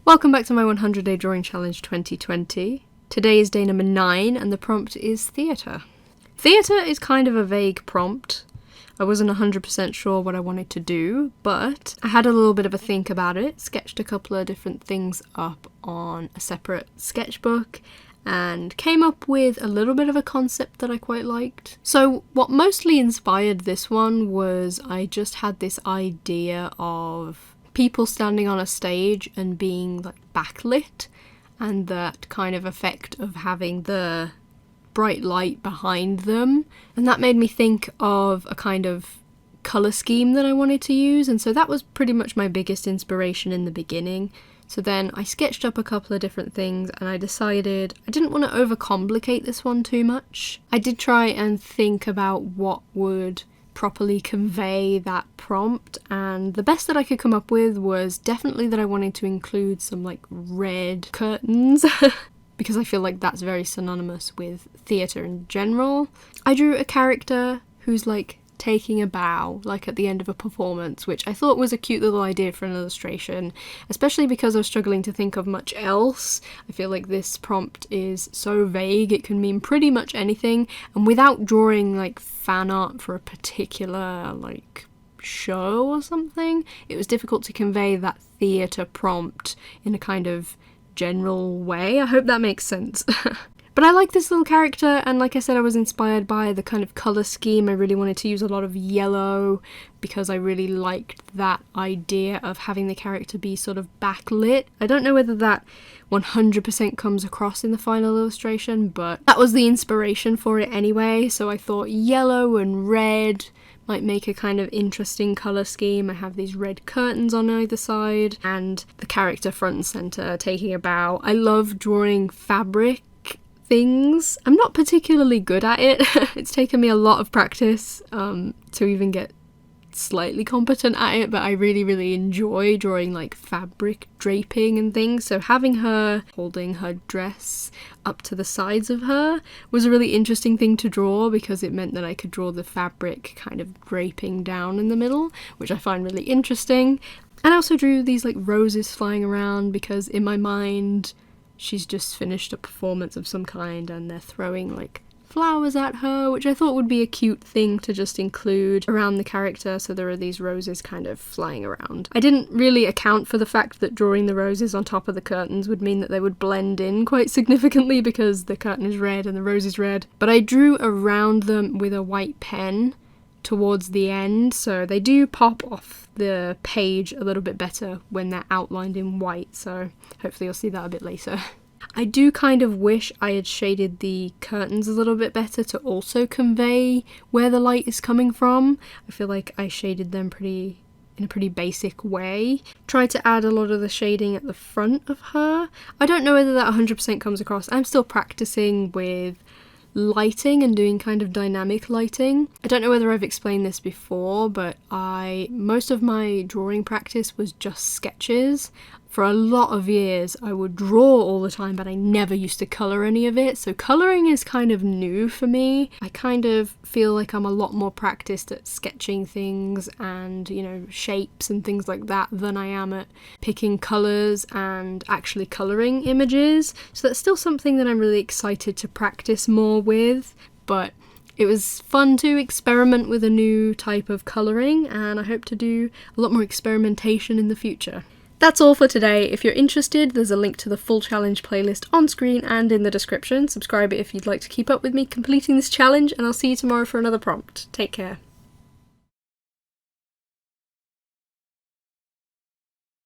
Welcome back to my 100-day drawing challenge 2020. Today is day number 9 and the prompt is theatre. Theatre is kind of a vague prompt. I wasn't 100% sure what I wanted to do, but I had a little bit of a think about it, sketched a couple of different things up on a separate sketchbook, and came up with a little bit of a concept that I quite liked. So what mostly inspired this one was I just had this idea of people standing on a stage and being like backlit, and that kind of effect of having the bright light behind them, and that made me think of a kind of colour scheme that I wanted to use, and so that was pretty much my biggest inspiration in the beginning. So then I sketched up a couple of different things and I decided I didn't want to overcomplicate this one too much. I did try and think about what would properly convey that prompt, and the best that I could come up with was definitely that I wanted to include some like red curtains because I feel like that's very synonymous with theatre in general. I drew a character who's like taking a bow, like at the end of a performance, which I thought was a cute little idea for an illustration, especially because I was struggling to think of much else. I feel like this prompt is so vague, it can mean pretty much anything, and without drawing like fan art for a particular like show or something, it was difficult to convey that theatre prompt in a kind of general way. I hope that makes sense. But I like this little character, and like I said, I was inspired by the kind of colour scheme. I really wanted to use a lot of yellow because I really liked that idea of having the character be sort of backlit. I don't know whether that 100% comes across in the final illustration, but that was the inspiration for it anyway, so I thought yellow and red might make a kind of interesting colour scheme. I have these red curtains on either side, and the character front and centre taking a bow. I love drawing fabric things. I'm not particularly good at it. It's taken me a lot of practice to even get slightly competent at it, but I really enjoy drawing like fabric draping and things, so having her holding her dress up to the sides of her was a really interesting thing to draw because it meant that I could draw the fabric kind of draping down in the middle, which I find really interesting. And I also drew these like roses flying around because in my mind she's just finished a performance of some kind and they're throwing like flowers at her, which I thought would be a cute thing to just include around the character, so there are these roses kind of flying around. I didn't really account for the fact that drawing the roses on top of the curtains would mean that they would blend in quite significantly because the curtain is red and the rose is red, but I drew around them with a white pen towards the end, so they do pop off the page a little bit better when they're outlined in white, so hopefully you'll see that a bit later. I do kind of wish I had shaded the curtains a little bit better to also convey where the light is coming from. I feel like I shaded them in a pretty basic way. Tried to add a lot of the shading at the front of her. I don't know whether that 100% comes across. I'm still practicing with lighting and doing kind of dynamic lighting. I don't know whether I've explained this before, but most of my drawing practice was just sketches. For a lot of years I would draw all the time, but I never used to colour any of it, so colouring is kind of new for me. I kind of feel like I'm a lot more practiced at sketching things and, you know, shapes and things like that than I am at picking colours and actually colouring images, so that's still something that I'm really excited to practice more with, but it was fun to experiment with a new type of colouring, and I hope to do a lot more experimentation in the future. That's all for today. If you're interested, there's a link to the full challenge playlist on screen and in the description. Subscribe if you'd like to keep up with me completing this challenge, and I'll see you tomorrow for another prompt. Take care.